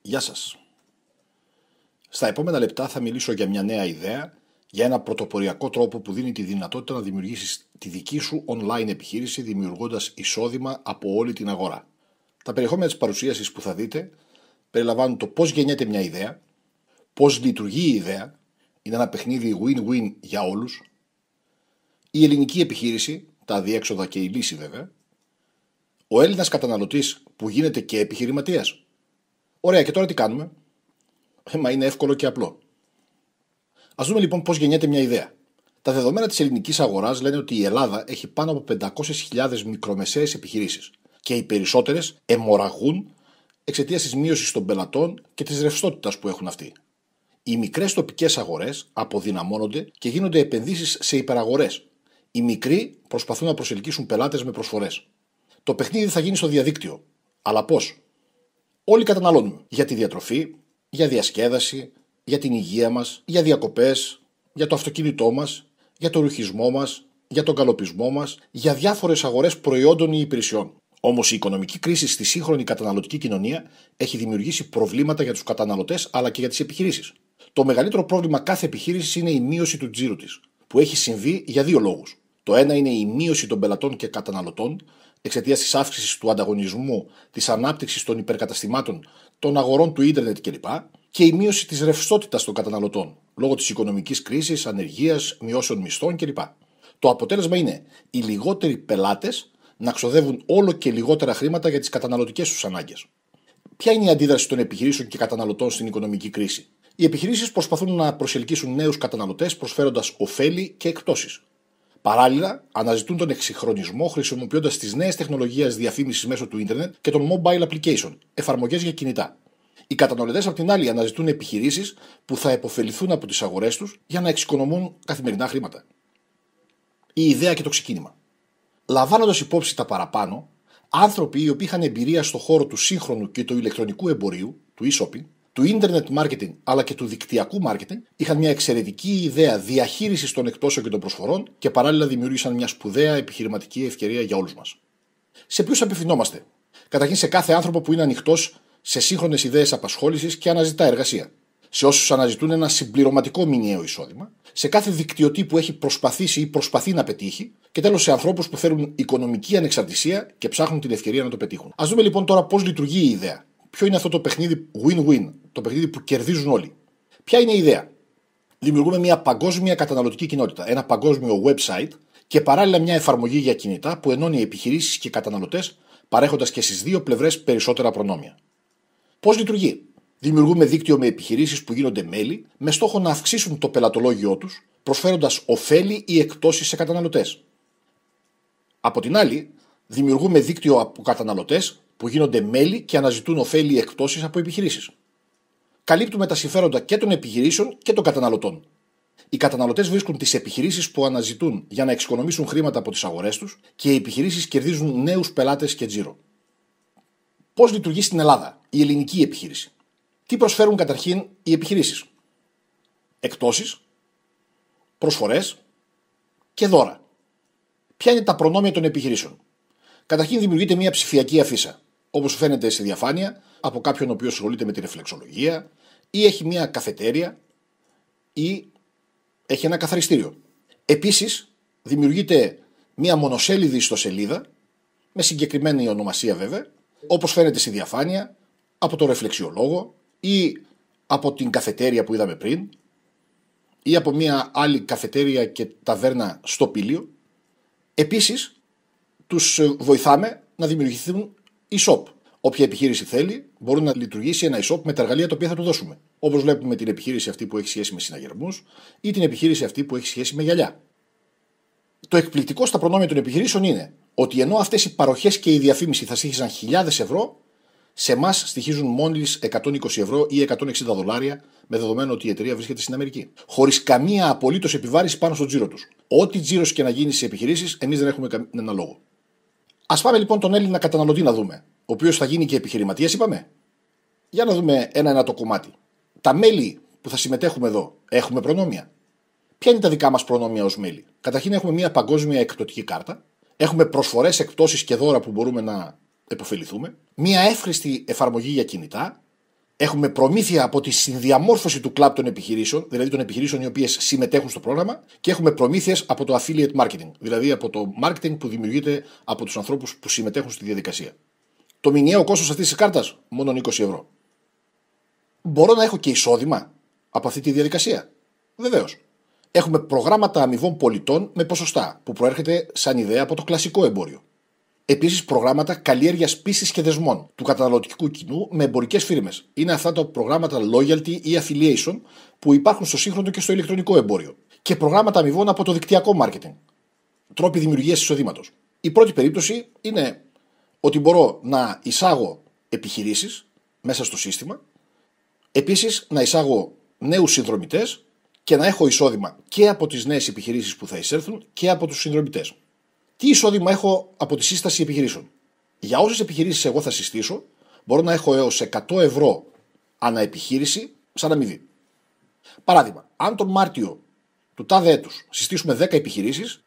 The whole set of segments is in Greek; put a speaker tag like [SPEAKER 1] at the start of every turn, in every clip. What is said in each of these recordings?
[SPEAKER 1] Γεια σας. Στα επόμενα λεπτά θα μιλήσω για μια νέα ιδέα, για ένα πρωτοποριακό τρόπο που δίνει τη δυνατότητα να δημιουργήσεις τη δική σου online επιχείρηση δημιουργώντας εισόδημα από όλη την αγορά. Τα περιεχόμενα της παρουσίασης που θα δείτε περιλαμβάνουν το πώς γεννιέται μια ιδέα, πώς λειτουργεί η ιδέα, είναι ένα παιχνίδι win-win για όλους, η ελληνική επιχείρηση, τα αδιέξοδα και η λύση βέβαια, ο Έλληνας καταναλωτής που γίνεται και επιχειρηματίας. Ωραία, και τώρα τι κάνουμε? Μα είναι εύκολο και απλό. Ας δούμε λοιπόν πώς γεννιέται μια ιδέα. Τα δεδομένα της ελληνικής αγοράς λένε ότι η Ελλάδα έχει πάνω από 500.000 μικρομεσαίες επιχειρήσεις και οι περισσότερες αιμορραγούν εξαιτίας της μείωσης των πελατών και της ρευστότητας που έχουν αυτοί. Οι μικρές τοπικές αγορές αποδυναμώνονται και γίνονται επενδύσεις σε υπεραγορές. Οι μικροί προσπαθούν να προσελκύσουν πελάτες με προσφορές. Το παιχνίδι θα γίνει στο διαδίκτυο. Αλλά πώς? Όλοι καταναλώνουμε για τη διατροφή, για διασκέδαση, για την υγεία μας, για διακοπές, για το αυτοκίνητό μας, για το ρουχισμό μας, για τον καλοπισμό μας, για διάφορες αγορές προϊόντων ή υπηρεσιών. Όμως η οικονομική κρίση στη σύγχρονη καταναλωτική κοινωνία έχει δημιουργήσει προβλήματα για τους καταναλωτές αλλά και για τις επιχειρήσεις. Το μεγαλύτερο πρόβλημα κάθε επιχείρησης είναι η μείωση του τζίρου της, που έχει συμβεί για δύο λόγους. Το ένα είναι η μείωση των πελατών και καταναλωτών εξαιτίας της αύξησης του ανταγωνισμού, της ανάπτυξης των υπερκαταστημάτων, των αγορών του ίντερνετ κλπ. Και η μείωση της ρευστότητας των καταναλωτών λόγω της οικονομικής κρίσης, ανεργίας, μειώσεων μισθών κλπ. Το αποτέλεσμα είναι οι λιγότεροι πελάτες να ξοδεύουν όλο και λιγότερα χρήματα για τις καταναλωτικές τους ανάγκες. Ποια είναι η αντίδραση των επιχειρήσεων και καταναλωτών στην οικονομική κρίση? Οι επιχειρήσεις προσπαθούν να προσελκύσουν νέους καταναλωτές προσφέροντας ωφέλη και εκπτώσεις. Παράλληλα, αναζητούν τον εξυγχρονισμό χρησιμοποιώντας τις νέες τεχνολογίες διαφήμισης μέσω του ίντερνετ και των mobile application, εφαρμογές για κινητά. Οι καταναλωτές, απ' την άλλη, αναζητούν επιχειρήσεις που θα επωφεληθούν από τις αγορές τους για να εξοικονομούν καθημερινά χρήματα. Η ιδέα και το ξεκίνημα. Λαμβάνοντας υπόψη τα παραπάνω, άνθρωποι οι οποίοι είχαν εμπειρία στον χώρο του σύγχρονου και του ηλεκτρονικού εμπορίου, του e-shopping, του internet marketing αλλά και του δικτυακού marketing, είχαν μια εξαιρετική ιδέα διαχείρισης των εκπτώσεων και των προσφορών και παράλληλα δημιούργησαν μια σπουδαία επιχειρηματική ευκαιρία για όλους μας. Σε ποιους απευθυνόμαστε? Καταρχήν σε κάθε άνθρωπο που είναι ανοιχτός σε σύγχρονες ιδέες απασχόλησης και αναζητά εργασία. Σε όσους αναζητούν ένα συμπληρωματικό μηνιαίο εισόδημα, σε κάθε δικτυωτή που έχει προσπαθήσει ή προσπαθεί να πετύχει, και τέλος σε ανθρώπους που θέλουν οικονομική ανεξαρτησία και ψάχνουν την ευκαιρία να το πετύχουν. Ας δούμε λοιπόν τώρα πώς λειτουργεί η ιδέα. Ποιο είναι αυτό το παιχνίδι win-win, το παιχνίδι που κερδίζουν όλοι? Ποια είναι η ιδέα? Δημιουργούμε μια παγκόσμια καταναλωτική κοινότητα, ένα παγκόσμιο website και παράλληλα μια εφαρμογή για κινητά που ενώνει επιχειρήσεις και καταναλωτές, παρέχοντας και στις δύο πλευρές περισσότερα προνόμια. Πώς λειτουργεί? Δημιουργούμε δίκτυο με επιχειρήσεις που γίνονται μέλη με στόχο να αυξήσουν το πελατολόγιό τους, προσφέροντας ωφέλη ή εκπτώσεις σε καταναλωτές. Από την άλλη, δημιουργούμε δίκτυο από καταναλωτές που γίνονται μέλη και αναζητούν ωφέλη ή εκπτώσεις από επιχειρήσεις. Καλύπτουμε τα συμφέροντα και των επιχειρήσεων και των καταναλωτών. Οι καταναλωτές βρίσκουν τις επιχειρήσεις που αναζητούν για να εξοικονομήσουν χρήματα από τις αγορές τους και οι επιχειρήσεις κερδίζουν νέους πελάτες και τζίρο. Πώς λειτουργεί στην Ελλάδα η ελληνική επιχείρηση? Τι προσφέρουν καταρχήν οι επιχειρήσεις? Εκπτώσεις, προσφορές και δώρα. Ποια είναι τα προνόμια των επιχειρήσεων? Καταρχήν δημιουργείται μια ψηφιακή αφίσα, όπως φαίνεται στη διαφάνεια, από κάποιον ο οποίος ασχολείται με τη ρεφλεξολογία ή έχει μια καφετέρια ή έχει ένα καθαριστήριο. Επίσης, δημιουργείται μια μονοσέλιδη ιστοσελίδα, με συγκεκριμένη ονομασία βέβαια, όπως φαίνεται στη διαφάνεια, από το ρεφλεξιολόγο ή από την καφετέρια που είδαμε πριν ή από μια άλλη καφετέρια και ταβέρνα στο Πήλιο. Επίσης, τους βοηθάμε να δημιουργηθούν e-shop. Όποια επιχείρηση θέλει μπορεί να λειτουργήσει ένα e-shop με τα εργαλεία τα οποία θα του δώσουμε. Όπως βλέπουμε την επιχείρηση αυτή που έχει σχέση με συναγερμούς ή την επιχείρηση αυτή που έχει σχέση με γυαλιά. Το εκπληκτικό στα προνόμια των επιχειρήσεων είναι ότι ενώ αυτές οι παροχές και η διαφήμιση θα στοίχιζαν χιλιάδες ευρώ, σε εμάς στοιχίζουν μόλις 120 ευρώ ή 160 δολάρια, με δεδομένο ότι η εταιρεία βρίσκεται στην Αμερική. Χωρίς καμία απολύτως επιβάρηση πάνω στο τζίρο τους. Ό,τι τζίρος και να γίνει στις επιχειρήσεις, εμείς δεν έχουμε κανένα λόγο. Ας πάμε λοιπόν τον Έλληνα καταναλωτή να δούμε, ο οποίος θα γίνει και επιχειρηματίας, είπαμε. Για να δούμε ένα το κομμάτι. Τα μέλη που θα συμμετέχουμε εδώ, έχουμε προνόμια? Ποια είναι τα δικά μας προνόμια ως μέλη? Καταρχήν, έχουμε μια παγκόσμια εκπτωτική κάρτα. Έχουμε προσφορές, εκπτώσεις και δώρα που μπορούμε να επωφεληθούμε. Μια εύχρηστη εφαρμογή για κινητά. Έχουμε προμήθεια από τη συνδιαμόρφωση του κλαμπ των επιχειρήσεων, δηλαδή των επιχειρήσεων οι οποίες συμμετέχουν στο πρόγραμμα, και έχουμε προμήθειες από το affiliate marketing, δηλαδή από το marketing που δημιουργείται από τους ανθρώπους που συμμετέχουν στη διαδικασία. Το μηνιαίο κόστος αυτής της κάρτας, μόνο 20 ευρώ. Μπορώ να έχω και εισόδημα από αυτή τη διαδικασία? Βεβαίως. Έχουμε προγράμματα αμοιβών πολιτών με ποσοστά, που προέρχεται σαν ιδέα από το κλασικό εμπόριο. Επίσης, προγράμματα καλλιέργειας πίστης και δεσμών του καταναλωτικού κοινού με εμπορικές φίρμες. Είναι αυτά τα προγράμματα loyalty ή affiliation που υπάρχουν στο σύγχρονο και στο ηλεκτρονικό εμπόριο. Και προγράμματα αμοιβών από το δικτυακό marketing. Τρόποι δημιουργίας εισοδήματος. Η πρώτη περίπτωση είναι ότι μπορώ να εισάγω επιχειρήσεις μέσα στο σύστημα, επίσης να εισάγω νέους συνδρομητές και να έχω εισόδημα και από τις νέες επιχειρήσεις που θα εισέλθουν και από τους συνδρομητές. Τι εισόδημα έχω από τη σύσταση επιχειρήσεων? Για όσες επιχειρήσεις εγώ θα συστήσω, μπορώ να έχω έως 100 ευρώ ανά επιχείρηση σαν αμοιβή. Παράδειγμα, αν τον Μάρτιο του τάδε έτους συστήσουμε 10 επιχειρήσεις,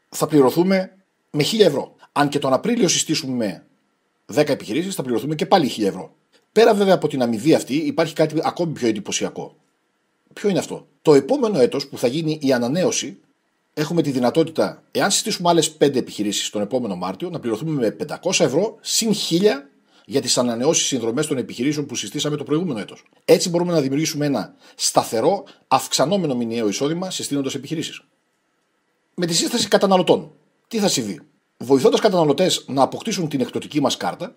[SPEAKER 1] θα πληρωθούμε με 1000 ευρώ. Αν και τον Απρίλιο συστήσουμε 10 επιχειρήσεις, θα πληρωθούμε και πάλι 1000 ευρώ. Πέρα βέβαια από την αμοιβή αυτή, υπάρχει κάτι ακόμη πιο εντυπωσιακό. Ποιο είναι αυτό? Το επόμενο έτος που θα γίνει η ανανέωση, έχουμε τη δυνατότητα, εάν συστήσουμε άλλες 5 επιχειρήσεις τον επόμενο Μάρτιο, να πληρωθούμε με 500 ευρώ συν 1000 για τις ανανεώσεις συνδρομές των επιχειρήσεων που συστήσαμε το προηγούμενο έτος. Έτσι μπορούμε να δημιουργήσουμε ένα σταθερό, αυξανόμενο μηνιαίο εισόδημα συστήνοντας επιχειρήσεις. Με τη σύσταση καταναλωτών, τι θα συμβεί? Βοηθώντας καταναλωτές να αποκτήσουν την εκπτωτική μας κάρτα,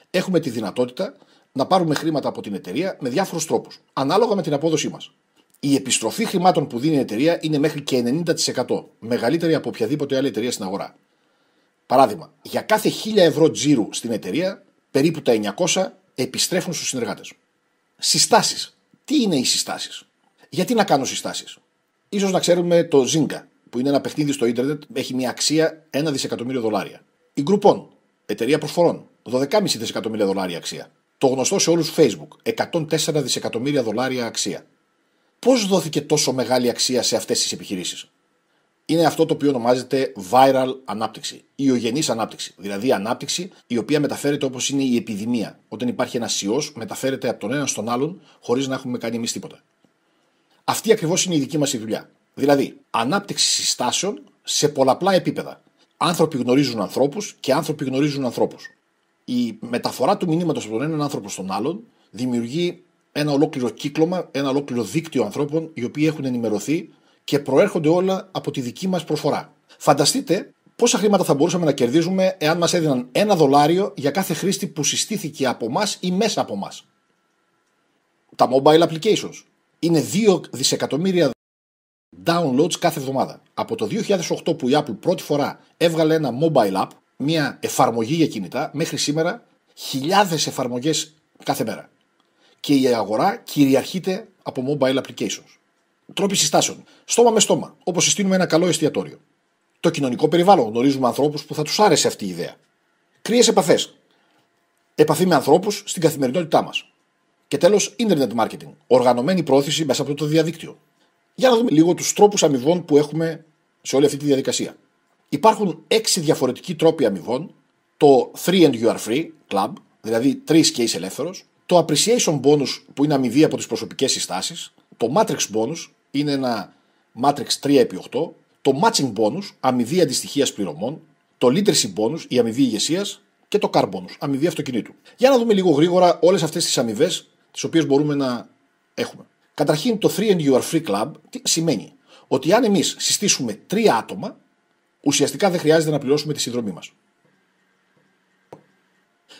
[SPEAKER 1] έχουμε τη δυνατότητα να πάρουμε χρήματα από την εταιρεία με διάφορους τρόπους, ανάλογα με την απόδοσή μας. Η επιστροφή χρημάτων που δίνει η εταιρεία είναι μέχρι και 90%, μεγαλύτερη από οποιαδήποτε άλλη εταιρεία στην αγορά. Παράδειγμα, για κάθε 1000 ευρώ τζίρου στην εταιρεία, περίπου τα 900 επιστρέφουν στους συνεργάτες. Συστάσεις. Τι είναι οι συστάσεις? Γιατί να κάνω συστάσεις? Ίσως να ξέρουμε το Zynga, που είναι ένα παιχνίδι στο ίντερνετ, έχει μια αξία $1 δισεκατομμύριο. Η Groupon, εταιρεία προσφορών, $12,5 δισεκατομμύρια αξία. Το γνωστό σε όλους Facebook, $104 δισεκατομμύρια αξία. Πώς δόθηκε τόσο μεγάλη αξία σε αυτές τις επιχειρήσεις? Είναι αυτό το οποίο ονομάζεται viral ανάπτυξη, ιογενής ανάπτυξη. Δηλαδή ανάπτυξη η οποία μεταφέρεται όπως είναι η επιδημία. Όταν υπάρχει ένας ιός, μεταφέρεται από τον έναν στον άλλον χωρίς να έχουμε κάνει εμείς τίποτα. Αυτή ακριβώς είναι η δική μας η δουλειά. Δηλαδή, ανάπτυξη συστάσεων σε πολλαπλά επίπεδα. Άνθρωποι γνωρίζουν ανθρώπους και άνθρωποι γνωρίζουν ανθρώπους. Η μεταφορά του μηνύματος από τον έναν άνθρωπο στον άλλον δημιουργεί ένα ολόκληρο κύκλωμα, ένα ολόκληρο δίκτυο ανθρώπων οι οποίοι έχουν ενημερωθεί και προέρχονται όλα από τη δική μας προσφορά. Φανταστείτε πόσα χρήματα θα μπορούσαμε να κερδίζουμε εάν μας έδιναν $1 για κάθε χρήστη που συστήθηκε από μας ή μέσα από μας. Τα mobile applications είναι 2 δισεκατομμύρια downloads κάθε εβδομάδα. Από το 2008 που η Apple πρώτη φορά έβγαλε ένα mobile app, μια εφαρμογή για κινητά, μέχρι σήμερα χιλιάδες εφαρμογές κάθε μέρα. Και η αγορά κυριαρχείται από mobile applications. Τρόποι συστάσεων. Στόμα με στόμα, όπως συστήνουμε ένα καλό εστιατόριο. Το κοινωνικό περιβάλλον. Γνωρίζουμε ανθρώπους που θα τους άρεσε αυτή η ιδέα. Κρύες επαφές. Επαφή με ανθρώπους στην καθημερινότητά μας. Και τέλος, internet marketing. Οργανωμένη πρόθεση μέσα από το διαδίκτυο. Για να δούμε λίγο τους τρόπους αμοιβών που έχουμε σε όλη αυτή τη διαδικασία. Υπάρχουν 6 διαφορετικοί τρόποι αμοιβών. Το 3 and you are free club, δηλαδή 3 και είσαι ελεύθερος. Το appreciation bonus που είναι αμοιβή από τις προσωπικές συστάσεις. Το matrix bonus είναι ένα matrix 3x8. Το matching bonus, αμοιβή αντιστοιχείας πληρωμών. Το leadership bonus, η αμοιβή ηγεσίας. Και το car bonus, αμοιβή αυτοκινήτου. Για να δούμε λίγο γρήγορα όλες αυτές τις αμοιβές τις οποίες μπορούμε να έχουμε. Καταρχήν, το 3 and you are free club τι σημαίνει? Ότι αν εμείς συστήσουμε 3 άτομα, ουσιαστικά δεν χρειάζεται να πληρώσουμε τη συνδρομή μας.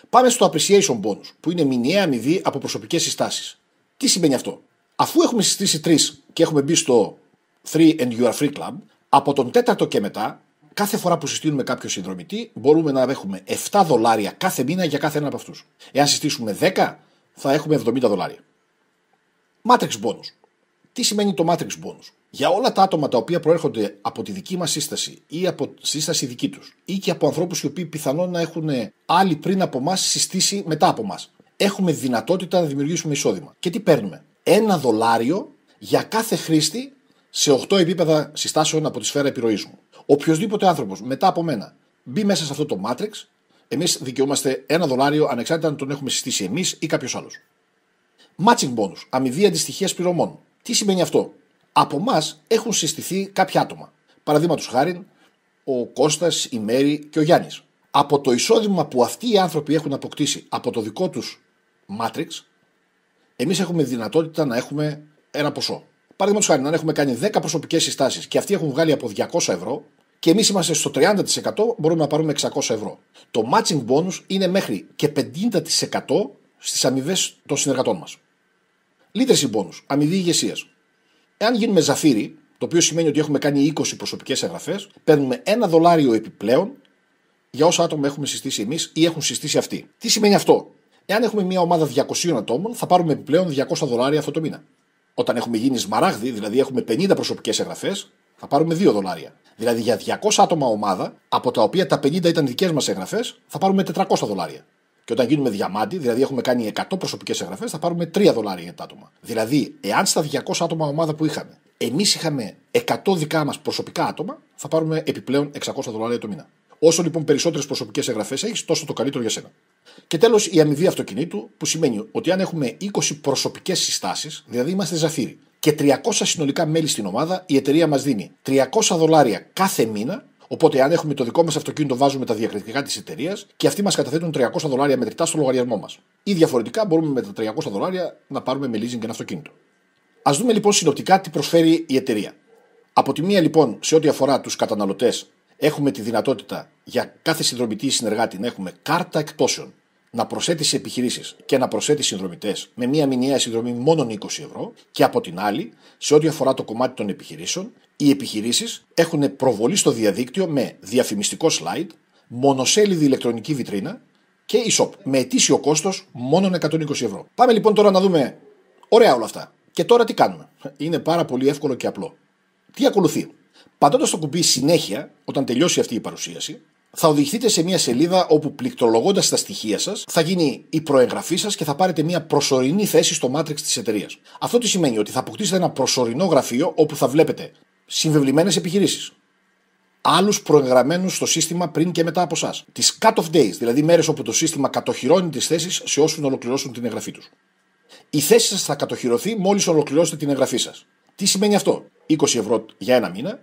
[SPEAKER 1] Πάμε στο appreciation bonus, που είναι μηνιαία αμοιβή από προσωπικές συστάσεις. Τι σημαίνει αυτό? Αφού έχουμε συστήσει 3 και έχουμε μπει στο 3 and you are free club, από τον 4ο και μετά, κάθε φορά που συστήνουμε κάποιο συνδρομητή, μπορούμε να έχουμε $7 κάθε μήνα για κάθε ένα από αυτούς. Εάν συστήσουμε 10, θα έχουμε $70. Matrix bonus. Τι σημαίνει το matrix bonus? Για όλα τα άτομα τα οποία προέρχονται από τη δική μας σύσταση ή από σύσταση δική τους ή και από ανθρώπους οι οποίοι πιθανόν να έχουν άλλοι πριν από εμάς συστήσει μετά από εμάς, έχουμε δυνατότητα να δημιουργήσουμε εισόδημα. Και τι παίρνουμε? $1 για κάθε χρήστη σε 8 επίπεδα συστάσεων από τη σφαίρα επιρροής μου. Οποιοσδήποτε άνθρωπος μετά από μένα μπει μέσα σε αυτό το matrix, εμείς δικαιούμαστε $1 ανεξάρτητα αν τον έχουμε συστήσει εμείς ή κάποιος άλλος. Matching bonus, αμοιβή αντιστοιχίας πληρωμών. Τι σημαίνει αυτό? Από εμάς έχουν συστηθεί κάποια άτομα. Παραδείγματος χάριν, ο Κώστας, η Μέρη και ο Γιάννης. Από το εισόδημα που αυτοί οι άνθρωποι έχουν αποκτήσει από το δικό τους Matrix, εμείς έχουμε δυνατότητα να έχουμε ένα ποσό. Παραδείγματος χάριν, αν έχουμε κάνει 10 προσωπικές συστάσεις και αυτοί έχουν βγάλει από 200 ευρώ και εμείς είμαστε στο 30%, μπορούμε να πάρουμε 600 ευρώ. Το matching bonus είναι μέχρι και 50% στις αμοιβές των συνεργατών μας. Leadership bonus, αμοιβή ηγεσίας. Εάν γίνουμε ζαφύρι, το οποίο σημαίνει ότι έχουμε κάνει 20 προσωπικές εγγραφές, παίρνουμε $1 επιπλέον για όσα άτομα έχουμε συστήσει εμείς ή έχουν συστήσει αυτοί. Τι σημαίνει αυτό? Εάν έχουμε μια ομάδα 200 ατόμων, θα πάρουμε επιπλέον $200 αυτό το μήνα. Όταν έχουμε γίνει σμαράγδι, δηλαδή έχουμε 50 προσωπικές εγγραφές, θα πάρουμε $2. Δηλαδή για 200 άτομα ομάδα, από τα οποία τα 50 ήταν δικές μας εγγραφές, θα πάρουμε $400. Και όταν γίνουμε διαμάντι, δηλαδή έχουμε κάνει 100 προσωπικές εγγραφές, θα πάρουμε $3 για τα άτομα. Δηλαδή, εάν στα 200 άτομα ομάδα που είχαμε, εμείς είχαμε 100 δικά μας προσωπικά άτομα, θα πάρουμε επιπλέον $600 το μήνα. Όσο λοιπόν περισσότερες προσωπικές εγγραφές έχεις, τόσο το καλύτερο για σένα. Και τέλος, η αμοιβή αυτοκινήτου, που σημαίνει ότι αν έχουμε 20 προσωπικές συστάσεις, δηλαδή είμαστε ζαφύρι, και 300 συνολικά μέλη στην ομάδα, η εταιρεία μας δίνει $300 κάθε μήνα. Οπότε, αν έχουμε το δικό μας αυτοκίνητο, βάζουμε τα διακριτικά της εταιρείας και αυτοί μας καταθέτουν $300 μετρητά στο λογαριασμό μας. Ή διαφορετικά, μπορούμε με τα $300 να πάρουμε με leasing ένα αυτοκίνητο. Ας δούμε λοιπόν συνοπτικά τι προσφέρει η εταιρεία. Από τη μία, λοιπόν, σε ό,τι αφορά τους καταναλωτές, έχουμε τη δυνατότητα για κάθε συνδρομητή ή συνεργάτη να έχουμε κάρτα εκπτώσεων, να προσθέτει σε επιχειρήσεις και να προσθέτει συνδρομητές με μία μηνιαία συνδρομή μόνο 20 ευρώ. Και από την άλλη, σε ό,τι αφορά το κομμάτι των επιχειρήσεων, οι επιχειρήσεις έχουν προβολή στο διαδίκτυο με διαφημιστικό slide, μονοσέλιδη ηλεκτρονική βιτρίνα και e-shop με ετήσιο κόστος μόνο 120 ευρώ. Πάμε λοιπόν τώρα να δούμε. Ωραία όλα αυτά. Και τώρα τι κάνουμε? Είναι πάρα πολύ εύκολο και απλό. Τι ακολουθεί? Πατώντας το κουμπί συνέχεια, όταν τελειώσει αυτή η παρουσίαση, θα οδηγηθείτε σε μια σελίδα όπου, πληκτρολογώντας τα στοιχεία σας, θα γίνει η προεγγραφή σας και θα πάρετε μια προσωρινή θέση στο Matrix της εταιρείας. Αυτό τι σημαίνει? Ότι θα αποκτήσετε ένα προσωρινό γραφείο όπου θα βλέπετε συμβεβλημένες επιχειρήσεις, άλλους προεγγραμμένους στο σύστημα πριν και μετά από εσάς, τις cut-off days, δηλαδή μέρες όπου το σύστημα κατοχυρώνει τις θέσεις σε όσους ολοκληρώσουν την εγγραφή τους. Η θέση σας θα κατοχυρωθεί μόλις ολοκληρώσετε την εγγραφή σας. Τι σημαίνει αυτό? 20 ευρώ για ένα μήνα,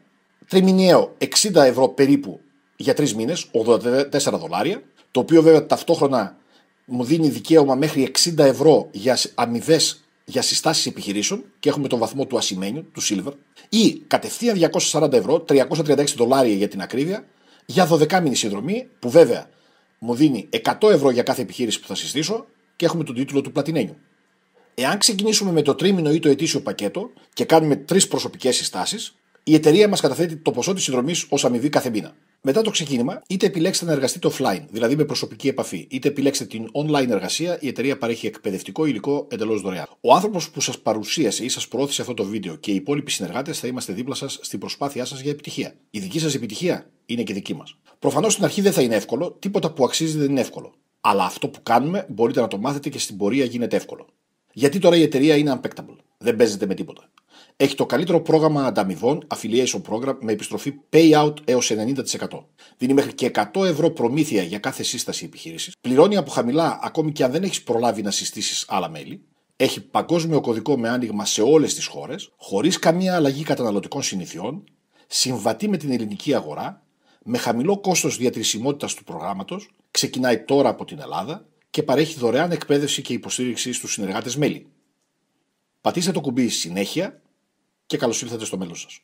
[SPEAKER 1] τριμηνιαίο 60 ευρώ περίπου για 3 μήνες, $84, το οποίο βέβαια ταυτόχρονα μου δίνει δικαίωμα μέχρι 60 ευρώ για αμοιβές για συστάσεις επιχειρήσεων και έχουμε τον βαθμό του ασημένιου, του Silver, ή κατευθείαν 240 ευρώ, $336 για την ακρίβεια, για 12 μήνη συνδρομή, που βέβαια μου δίνει 100 ευρώ για κάθε επιχείρηση που θα συστήσω και έχουμε τον τίτλο του πλατινένιου. Εάν ξεκινήσουμε με το τρίμηνο ή το ετήσιο πακέτο και κάνουμε 3 προσωπικές συστάσεις, η εταιρεία μας καταθέτει το ποσό της συνδρομής ως αμοιβή κάθε μήνα. Μετά το ξεκίνημα, είτε επιλέξετε να εργαστείτε offline, δηλαδή με προσωπική επαφή, είτε επιλέξετε την online εργασία, η εταιρεία παρέχει εκπαιδευτικό υλικό εντελώς δωρεάν. Ο άνθρωπος που σας παρουσίασε ή σας προώθησε αυτό το βίντεο και οι υπόλοιποι συνεργάτες θα είμαστε δίπλα σας στην προσπάθειά σας για επιτυχία. Η δική σας επιτυχία είναι και δική μας. Προφανώς στην αρχή δεν θα είναι εύκολο, τίποτα που αξίζει δεν είναι εύκολο. Αλλά αυτό που κάνουμε μπορείτε να το μάθετε και στην πορεία γίνεται εύκολο. Γιατί τώρα η εταιρεία είναι unpackable, δεν παίζεται με τίποτα. Έχει το καλύτερο πρόγραμμα ανταμοιβών, affiliation program, με επιστροφή payout έως 90%. Δίνει μέχρι και 100 ευρώ προμήθεια για κάθε σύσταση επιχείρησης. Πληρώνει από χαμηλά ακόμη και αν δεν έχεις προλάβει να συστήσεις άλλα μέλη. Έχει παγκόσμιο κωδικό με άνοιγμα σε όλες τις χώρες, χωρίς καμία αλλαγή καταναλωτικών συνηθιών, συμβατή με την ελληνική αγορά, με χαμηλό κόστος διατηρησιμότητας του προγράμματος, ξεκινάει τώρα από την Ελλάδα και παρέχει δωρεάν εκπαίδευση και υποστήριξη στους συνεργάτες μέλη. Πατήστε το κουμπί συνέχεια και καλώς ήρθατε στο μέλλον σας.